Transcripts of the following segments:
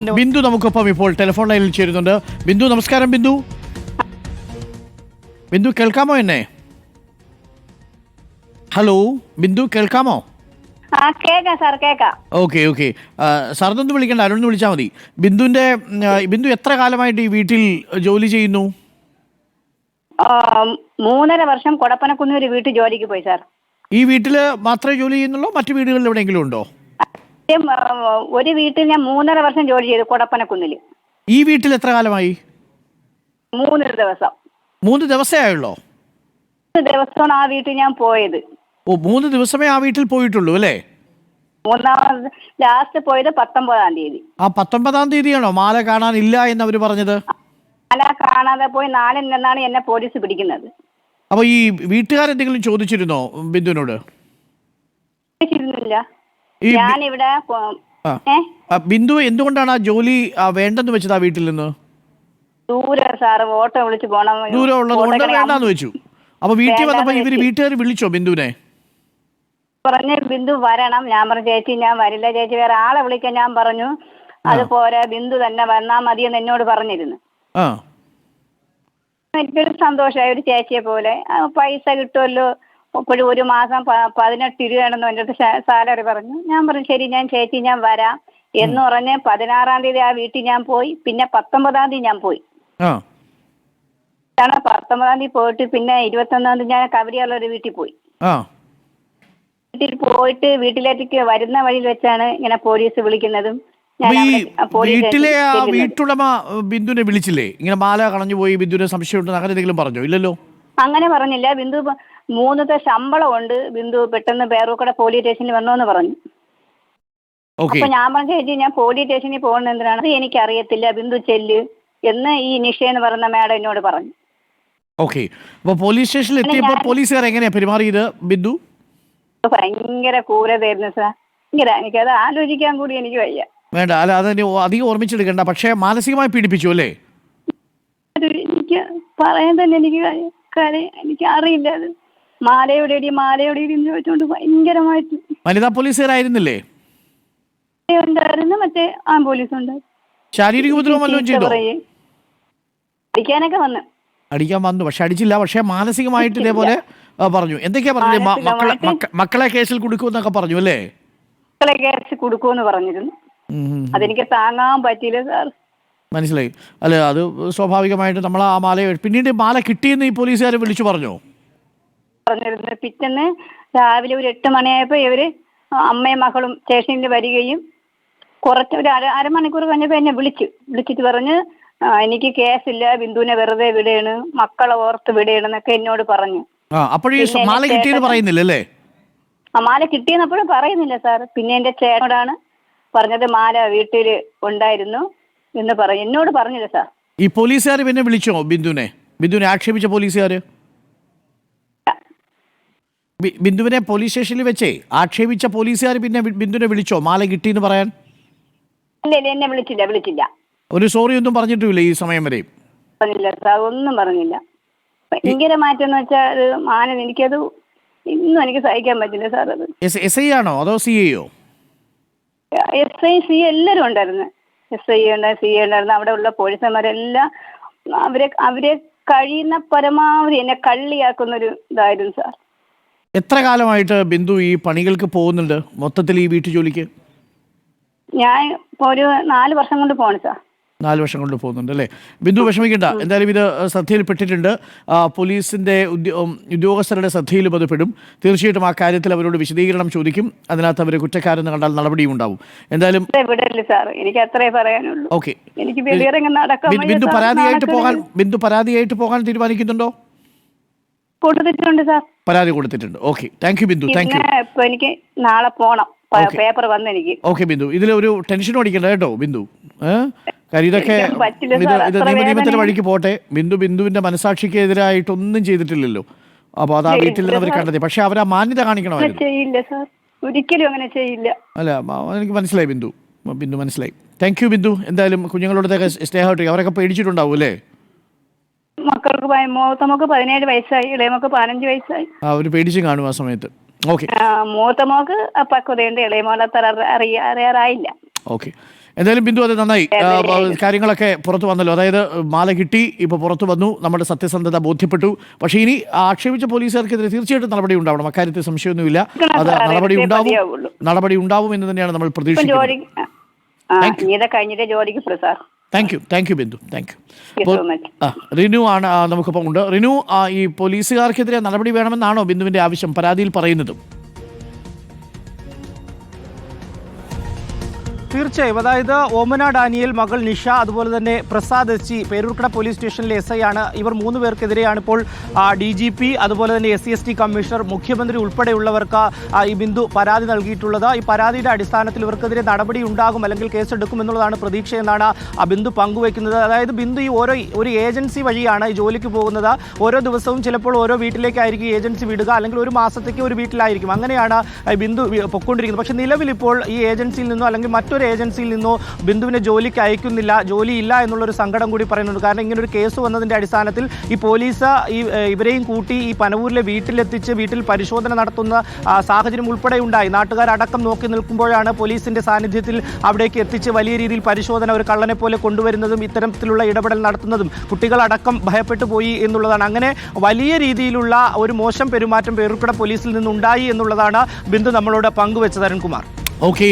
ബിന്ദു നമുക്കൊപ്പം ഇപ്പോൾ ടെലിഫോൺ ലൈനിൽ ചേരുന്നുണ്ട്. ബിന്ദു, നമസ്കാരം. ബിന്ദു ബിന്ദു കേൾക്കാമോ എന്നെ? ഹലോ ബിന്ദു, കേൾക്കാമോ? ഓക്കെ ഓക്കെ, സാറിനൊന്നും വിളിക്കണ്ട, അരുൺ വിളിച്ചാൽ മതി. ബിന്ദു എത്ര കാലമായിട്ട് ഈ വീട്ടിൽ ജോലി ചെയ്യുന്നു? 3.5 വർഷം കൊടപ്പനക്കുന്ന് ഒരു വീട്ടിൽ ജോലിക്ക് പോയി സാർ. ഈ വീട്ടിൽ മാത്രമേ ജോലി ചെയ്യുന്നുള്ളൂ? മറ്റു വീടുകളിൽ എവിടെയെങ്കിലും ഉണ്ടോ? ഒരു വീട്ടിൽ ഞാൻ 3.5 വർഷം ജോലി ചെയ്തു കൊടപ്പനക്കുന്നിൽ. ഈ വീട്ടിൽ എത്ര കാലമായി? 3 ദിവസം. 3 ദിവസമേ ആയുള്ളോ? 3 ദിവസമാണ് ആ വീട്ടിൽ ഞാൻ പോയത്. ഓ, 3 ദിവസമേ ആ വീട്ടിൽ പോയിട്ടുള്ളൂ അല്ലേ? ലാസ്റ്റ് പോയത് 19-ാം തീയതി. ആ 19-ാം തീയതിയാണോ മാല കാണാനില്ല എന്ന് അവർ പറഞ്ഞത്? മാല കാണാതെ പോയി 4 നിന്നാണ് എന്നെ പോലീസ് പിടിക്കുന്നത്. അപ്പൊ ഈ വീട്ടുകാരെന്തെങ്കിലും ചോദിച്ചിരുന്നോ ബിന്ദുവിനോട്? ചോദിച്ചിരുന്നില്ല. ഞാനിവിടെ ബിന്ദു എന്തുകൊണ്ടാണ് ആ ജോലി വേണ്ടെന്ന് വെച്ചത്? ആ വീട്ടിൽ നിന്ന് ദൂരെ സാറ് ഓട്ടോ വിളിച്ച് പോണം, ദൂരം ഉള്ളത് കൊണ്ട് വേണ്ടാന്ന് വെച്ചു. അപ്പൊ വീട്ടിൽ വന്നപ്പോ വീട്ടുകാർ വിളിച്ചോ ബിന്ദുവിനെ? പറഞ്ഞ് ബിന്ദു വരണം. ഞാൻ പറഞ്ഞു ചേച്ചി ഞാൻ വരില്ല ചേച്ചി, വേറെ ആളെ വിളിക്കാൻ ഞാൻ പറഞ്ഞു. അതുപോലെ ബിന്ദു തന്നെ വന്നാ മതിയെന്ന് എന്നോട് പറഞ്ഞിരുന്നു. എനിക്കൊരു സന്തോഷമായി, ഒരു ചേച്ചിയെ പോലെ. പൈസ കിട്ടുമല്ലോ, ഇപ്പോഴും ഒരു മാസം 18 രൂപയാണെന്ന് എൻ്റെ അടുത്ത് സാലറി പറഞ്ഞു. ഞാൻ പറഞ്ഞു ശരി ഞാൻ ചേച്ചി ഞാൻ വരാം എന്ന് പറഞ്ഞ് 16-ാം തീയതി ആ വീട്ടിൽ ഞാൻ പോയി. പിന്നെ 19-ാം തീയതി ഞാൻ പോയി. 19-ാം തീയതി പോയിട്ട് പിന്നെ 21-ാം തീയതി ഞാൻ കവടിയുള്ള ഒരു വീട്ടിൽ പോയി. വീട്ടിൽ പോയിട്ട് വീട്ടിലേക്ക് വരുന്ന വഴിയിൽ വെച്ചാണ് ഇങ്ങനെ പോലീസ് വിളിക്കുന്നതും. വീട്ടിലെ ആ വീട്ടുടമ ബിന്ദുവിനെ വിളിച്ചില്ലേ? ഇങ്ങനെ മാല കളഞ്ഞു പോയി, ബിന്ദുവിനെ സംശയമുണ്ടെന്ന് അങ്ങനെ എന്തെങ്കിലും പറഞ്ഞോ? ഇല്ലല്ലോ. അങ്ങനെ പറഞ്ഞില്ല. ബിന്ദു 3 ശമ്പളം ഉണ്ട്, ബിന്ദു പെട്ടെന്ന് പേരൂർക്കട പോലീസ് സ്റ്റേഷനിൽ വന്നോന്ന് പറഞ്ഞു. അപ്പൊ ഞാൻ പറഞ്ഞു ചേച്ചി ഞാൻ പോലീസ് സ്റ്റേഷനിൽ പോകുന്നത് എന്തിനാണ്? എനിക്കറിയത്തില്ല, ബിന്ദു ചെല്ല് എന്ന് ഈ നിഷ എന്ന് പറയുന്ന മാഡം എന്നോട് പറഞ്ഞു. ഓക്കെ, അപ്പൊ പോലീസ് സ്റ്റേഷനിൽ എത്തിയപ്പോൾ പോലീസുകാർ എങ്ങനെയാ പെരുമാറിയത് ബിന്ദു? ഭയങ്കര ക്രൂരതയായിരുന്നു സാർ. എനിക്കത് ആലോചിക്കാൻ കൂടി എനിക്ക് വയ്യ. വേണ്ട, അല്ല അതിന് അധികം ഓർമ്മിച്ചെടുക്കണ്ട. പക്ഷെ മാനസികമായി പീഡിപ്പിച്ചു അല്ലേ? എനിക്ക് പറയാൻ തന്നെ എനിക്ക് അറിയില്ല. അത് മാലയുടെ ചോദിച്ചോണ്ട് ഭയങ്കരമായിട്ട്. വനിതാ പോലീസുകാരായിരുന്നില്ലേ? ഉണ്ടായിരുന്നു, മറ്റേ ആൺ പോലീസ് ഉണ്ടായിരുന്നു. ശാരീരിക ഉപദ്രവം വല്ലതും ചെയ്തോ? അടിക്കാനൊക്കെ വന്നു. അടിക്കാൻ വന്നു, പക്ഷെ അടിച്ചില്ല. പക്ഷെ മാനസികമായിട്ട് ഇതേപോലെ പറഞ്ഞു. എന്തൊക്കെയാ പറഞ്ഞത്? മക്കളെ കേസിൽ കൊടുക്കുമെന്നൊക്കെ പറഞ്ഞു അല്ലേ? മക്കളെ കേസിൽ കൊടുക്കുമെന്ന് പറഞ്ഞിരുന്നു. അതെനിക്ക് താങ്ങാൻ പറ്റിയില്ല സാർ. മനസ്സിലായി. അല്ല, അത് സ്വാഭാവികമായിട്ട് നമ്മൾ ആ മാല പിന്നീട് മാല കിട്ടിയെന്ന് ഈ പോലീസുകാരെ വിളിച്ചു പറഞ്ഞോ? പറഞ്ഞിരുന്നു. പിറ്റേന്ന് രാവിലെ ഒരു 8 മണിയായപ്പോ ഇവര് അമ്മയും മക്കളും സ്റ്റേഷനിൽ വരികയും കുറച്ച് ഒരു അരമണിക്കൂർ കഴിഞ്ഞപ്പോ എന്നെ വിളിച്ചിട്ട് പറഞ്ഞ് എനിക്ക് കേസില്ല, ബിന്ദുവിനെ വെറുതെ വിടയാണ്, മക്കളെ ഓർത്ത് വിടയാണെന്നൊക്കെ എന്നോട് പറഞ്ഞു. മാല കിട്ടിയെന്ന് പറയുന്നില്ലല്ലേ? മാല കിട്ടിയെന്നപ്പോഴും പറയുന്നില്ല സാർ. പിന്നെ എന്റെ ചേട്ടനോടാണ് പറഞ്ഞത് മാല വീട്ടില് ഉണ്ടായിരുന്നു എന്ന് പറഞ്ഞു. എന്നോട് പറഞ്ഞില്ല സാർ. ഈ പോലീസുകാർ പിന്നെ വിളിച്ചോ ബിന്ദുവിനെ ആക്ഷേപിച്ച പോലീസുകാർ? ബിന്ദുവിനെ പോലീസ് സ്റ്റേഷനിൽ വെച്ചേ ആക്ഷേപിച്ച പോലീസുകാർ പിന്നെ ബിന്ദുവിനെ വിളിച്ചോ മാല കിട്ടിയെന്ന് പറയാൻ? ഇല്ല, എന്നെ വിളിച്ചില്ല. ഒരു സോറി ഒന്നും പറഞ്ഞിട്ടില്ല ഈ സമയം വരെ? പറഞ്ഞില്ല സാർ, ഒന്നും പറഞ്ഞില്ല. ഭയങ്കര മാറ്റം എന്ന് വെച്ചാൽ മാനം എനിക്കത് ഇന്നും എനിക്ക് സഹിക്കാൻ പറ്റില്ല സാർ. അത് SI ആണോ അതോ CA? SI CA എല്ലാവരും ഉണ്ടായിരുന്നു. SI ഉണ്ടായിരുന്നു, CA ഉണ്ടായിരുന്നു. അവിടെ ഉള്ള പോലീസുകാരെല്ലാം അവരെ കഴിയുന്ന പരമാവധി എന്നെ കള്ളിയാക്കുന്നൊരു ഇതായിരുന്നു സാർ. എത്ര കാലമായിട്ട് ബിന്ദു ഈ പണികൾക്ക് പോകുന്നുണ്ട് മൊത്തത്തിൽ ഈ വീട്ടു ജോലിക്ക്? ഞാൻ ഇപ്പോൾ ഒരു 4 വർഷം കൊണ്ട് പോകണം സാർ. 4 വർഷം കൊണ്ട് പോകുന്നുണ്ട് അല്ലേ? ബിന്ദു വിഷമിക്കണ്ട, എന്തായാലും ഇത് ശ്രദ്ധയിൽപ്പെട്ടിട്ടുണ്ട്. പോലീസിന്റെ ഉദ്യോഗസ്ഥരുടെ ശ്രദ്ധയിലും അത് പെടും. തീർച്ചയായിട്ടും ആ കാര്യത്തിൽ അവരോട് വിശദീകരണം ചോദിക്കും. അതിനകത്ത് അവരെ കുറ്റക്കാരെന്ന് കണ്ടാൽ നടപടിയും ഉണ്ടാവും. എന്തായാലും എനിക്ക് അത്രേ പറയാനുള്ളൂ. ഓക്കെ, ബിന്ദു പരാതിയായിട്ട് പോകാൻ തീരുമാനിക്കുന്നുണ്ടോ? കൊടുത്തിട്ടുണ്ട് സാർ. പരാതി കൊടുത്തിട്ടുണ്ട്. Okay, thank you Bindu. Thank you. ഇപ്പൊ എനിക്ക് നാളെ പോണം, പേപ്പർ വന്ന് എനിക്ക്. ഓക്കെ ബിന്ദു, ഇതിലൊരു ടെൻഷനും അടിക്കണ്ട കേട്ടോ ബിന്ദു. കാര്യം ഇതൊക്കെ ഇത് നിയമത്തിന്റെ വഴിക്ക് പോട്ടെ. ബിന്ദുവിന്റെ മനസാക്ഷിക്ക് എതിരായിട്ടൊന്നും ചെയ്തിട്ടില്ലല്ലോ. അപ്പോൾ അത് ആ വീട്ടിൽ നിന്ന് അവർ കണ്ടെത്തി. പക്ഷെ അവർ ആ മാന്യത കാണിക്കണമായിരുന്നു. ഒരിക്കലും അങ്ങനെ ചെയ്യില്ല. അല്ല, എനിക്ക് മനസ്സിലായി ബിന്ദു മനസ്സിലായി. Thank you Bindu. എന്തായാലും കുഞ്ഞുങ്ങളോടൊക്കെ സ്നേഹമായിട്ട് അവരൊക്കെ പേടിച്ചിട്ടുണ്ടാവും അല്ലേ? മക്കൾക്ക് മൂത്തമോക്ക് 17 വയസ്സായി, ഇളയമോക്ക് 15 വയസ്സായി. അവർ പേടിച്ച് കാണും ആ സമയത്ത്. ഓക്കെ, മൂത്തമോക്ക് പക്വതയുണ്ട്, ഇളയമോളത്ര അറിയാറായില്ല. ഓക്കെ. എന്തായാലും ബിന്ദു അത് നന്നായി. കാര്യങ്ങളൊക്കെ പുറത്തു വന്നല്ലോ. അതായത് മാല കിട്ടി, ഇപ്പോൾ പുറത്തു വന്നു, നമ്മുടെ സത്യസന്ധത ബോധ്യപ്പെട്ടു. പക്ഷേ ഇനി ആക്ഷേപിച്ച പോലീസുകാർക്കെതിരെ തീർച്ചയായിട്ടും നടപടി ഉണ്ടാവണം. അക്കാര്യത്തിൽ സംശയമൊന്നുമില്ല. അത് നടപടി ഉണ്ടാവും എന്ന് തന്നെയാണ് നമ്മൾ പ്രതീക്ഷിക്കുന്നത്. Thank you Bindu. റിനു ആണ് നമുക്കിപ്പം ഉണ്ട്. റിനു, ഈ പോലീസുകാർക്കെതിരെ നടപടി വേണമെന്നാണോ ബിന്ദുവിന്റെ ആവശ്യം പരാതിയിൽ പറയുന്നതും? തീർച്ചയായും. അതായത് ഓമന ഡാനിയൽ, മകൾ നിഷ, അതുപോലെ തന്നെ പ്രസാദ് എസ്. പേരൂർക്കട പോലീസ് സ്റ്റേഷനിലെ SI ആണ്. ഇവർ 3 പേർക്കെതിരെയാണ് ഇപ്പോൾ DGP, അതുപോലെ തന്നെ SC/ST കമ്മീഷണർ, മുഖ്യമന്ത്രി ഉൾപ്പെടെയുള്ളവർക്ക് ഈ ബിന്ദു പരാതി നൽകിയിട്ടുള്ളത്. ഈ പരാതിയുടെ അടിസ്ഥാനത്തിൽ ഇവർക്കെതിരെ നടപടി ഉണ്ടാകും, അല്ലെങ്കിൽ കേസെടുക്കും എന്നുള്ളതാണ് പ്രതീക്ഷയെന്നാണ് ബിന്ദു പങ്കുവയ്ക്കുന്നത്. അതായത് ബിന്ദു ഈ ഒരു ഏജൻസി വഴിയാണ് ഈ ജോലിക്ക് പോകുന്നത്. ഓരോ ദിവസവും ചിലപ്പോൾ ഓരോ വീട്ടിലേക്കായിരിക്കും ഏജൻസി വിടുക, അല്ലെങ്കിൽ ഒരു മാസത്തേക്ക് ഒരു വീട്ടിലായിരിക്കും. അങ്ങനെയാണ് ബിന്ദു പൊയ്ക്കൊണ്ടിരിക്കുന്നത്. പക്ഷേ നിലവിലിപ്പോൾ ഈ ഏജൻസിയിൽ നിന്നോ അല്ലെങ്കിൽ മറ്റൊരു ഏജൻസിയിൽ നിന്നോ ബിന്ദുവിനെ ജോലിക്ക് അയക്കുന്നില്ല, ജോലിയില്ല എന്നുള്ളൊരു സങ്കടം കൂടി പറയുന്നുണ്ട്. കാരണം ഇങ്ങനൊരു കേസ് വന്നതിൻ്റെ അടിസ്ഥാനത്തിൽ ഈ പോലീസ് ഇവരെയും കൂട്ടി ഈ പനവൂരിലെ വീട്ടിലെത്തിച്ച് വീട്ടിൽ പരിശോധന നടത്തുന്ന സാഹചര്യം ഉൾപ്പെടെ ഉണ്ടായി. നാട്ടുകാരടക്കം നോക്കി നിൽക്കുമ്പോഴാണ് പോലീസിന്റെ സാന്നിധ്യത്തിൽ അവിടേക്ക് എത്തിച്ച് വലിയ രീതിയിൽ പരിശോധന ഒരു കള്ളനെ പോലെ കൊണ്ടുവരുന്നതും ഇത്തരത്തിലുള്ള ഇടപെടൽ നടത്തുന്നതും. കുട്ടികളടക്കം ഭയപ്പെട്ടു പോയി എന്നുള്ളതാണ്. അങ്ങനെ വലിയ രീതിയിലുള്ള ഒരു മോശം പെരുമാറ്റം പേരൂർക്കട പോലീസിൽ നിന്നുണ്ടായി എന്നുള്ളതാണ് ബിന്ദു നമ്മളോട് പങ്കുവെച്ചത്. അരുൺകുമാർ. ഓക്കെ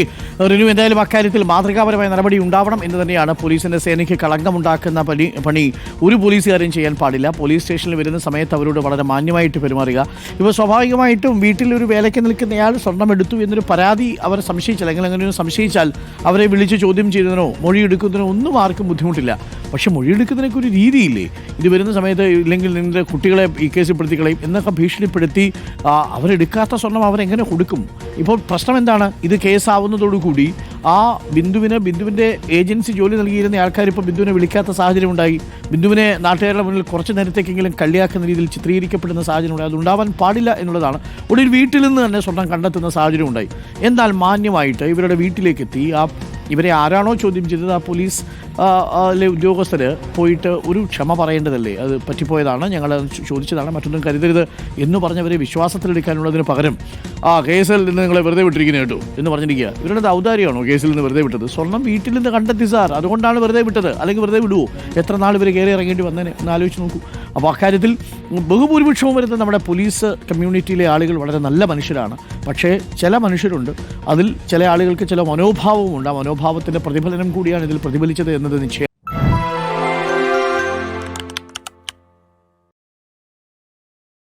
റിനു, എന്തായാലും അക്കാര്യത്തിൽ മാതൃകാപരമായ നടപടി ഉണ്ടാവണം എന്ന് തന്നെയാണ്. പോലീസിന്റെ സേനയ്ക്ക് കളങ്കമുണ്ടാക്കുന്ന പണി ഒരു പോലീസുകാരും ചെയ്യാൻ പാടില്ല. പോലീസ് സ്റ്റേഷനിൽ വരുന്ന സമയത്ത് അവരോട് വളരെ മാന്യമായിട്ട് പെരുമാറുക. ഇപ്പോൾ സ്വാഭാവികമായിട്ടും വീട്ടിലൊരു വേലയ്ക്ക് നിൽക്കുന്നയാൾ സ്വർണം എടുത്തു എന്നൊരു പരാതി അവർ സംശയിച്ചാൽ, അല്ലെങ്കിൽ അങ്ങനെ സംശയിച്ചാൽ അവരെ വിളിച്ച് ചോദ്യം ചെയ്യുന്നതിനോ മൊഴിയെടുക്കുന്നതിനോ ഒന്നും ആർക്കും ബുദ്ധിമുട്ടില്ല. പക്ഷെ മൊഴിയെടുക്കുന്നതിനൊക്കെ ഒരു രീതിയില്ലേ? ഇത് വരുന്ന സമയത്ത് ഇല്ലെങ്കിൽ നിങ്ങളുടെ കുട്ടികളെ ഈ കേസിൽ പെടുത്തിക്കളയും എന്നൊക്കെ ഭീഷണിപ്പെടുത്തി അവരെടുക്കാത്ത സ്വർണം അവരെങ്ങനെ കൊടുക്കും? ഇപ്പോൾ പ്രശ്നം എന്താണ്? ഇത് കേസാവുന്നതോടുകൂടി ആ ബിന്ദുവിൻ്റെ ഏജൻസി ജോലി നൽകിയിരുന്ന ആൾക്കാർ ഇപ്പോൾ ബിന്ദുവിനെ വിളിക്കാത്ത സാഹചര്യം ഉണ്ടായി. ബിന്ദുവിനെ നാട്ടുകാരുടെ മുന്നിൽ കുറച്ച് നേരത്തേക്കെങ്കിലും കളിയാക്കുന്ന രീതിയിൽ ചിത്രീകരിക്കപ്പെടുന്ന സാഹചര്യം ഉണ്ടായി. അതുണ്ടാവാൻ പാടില്ല എന്നുള്ളതാണ്. ഒടുവിൽ വീട്ടിൽ നിന്ന് തന്നെ സ്വർണം കണ്ടെത്തുന്ന സാഹചര്യം ഉണ്ടായി. എന്നാൽ മാന്യമായിട്ട് ഇവരുടെ വീട്ടിലേക്കെത്തി ഇവരെ ആരാണോ ചോദ്യം ചെയ്തത് ആ പോലീസ് ഉദ്യോഗസ്ഥർ പോയിട്ട് ഒരു ക്ഷമ പറയേണ്ടതല്ലേ? അത് പറ്റിപ്പോയതാണ്, ഞങ്ങൾ ചോദിച്ചതാണ്, മറ്റൊന്നും കരുതരുത് എന്ന് പറഞ്ഞവരെ വിശ്വാസത്തിലെടുക്കാനുള്ളതിന് പകരം കേസിൽ നിന്ന് നിങ്ങളെ വെറുതെ വിട്ടിരിക്കുന്നത് കേട്ടോ എന്ന് പറഞ്ഞിരിക്കുക. ഇവരുടെ ഔദാര്യമാണോ കേസിൽ നിന്ന് വെറുതെ വിട്ടത്? സ്വർണം വീട്ടിൽ നിന്ന് കണ്ടെത്തി സാർ, അതുകൊണ്ടാണ് വെറുതെ വിട്ടത്. അല്ലെങ്കിൽ വെറുതെ വിടുവോ? എത്ര നാൾ ഇവർ കയറി ഇറങ്ങേണ്ടി വന്നേനെ എന്ന് ആലോചിച്ച് നോക്കൂ. അപ്പോൾ അക്കാര്യത്തിൽ ബഹുഭൂരിപക്ഷവും വരുന്ന നമ്മുടെ പോലീസ് കമ്മ്യൂണിറ്റിയിലെ ആളുകൾ വളരെ നല്ല മനുഷ്യരാണ്. പക്ഷേ ചില മനുഷ്യരുണ്ട്, അതിൽ ചില ആളുകൾക്ക് ചില മനോഭാവവും ഉണ്ട്. ആ മനോഭാവത്തിൻ്റെ പ്രതിഫലനം കൂടിയാണ് ഇതിൽ പ്രതിഫലിച്ചത് എന്നത് നിശ്ചയം.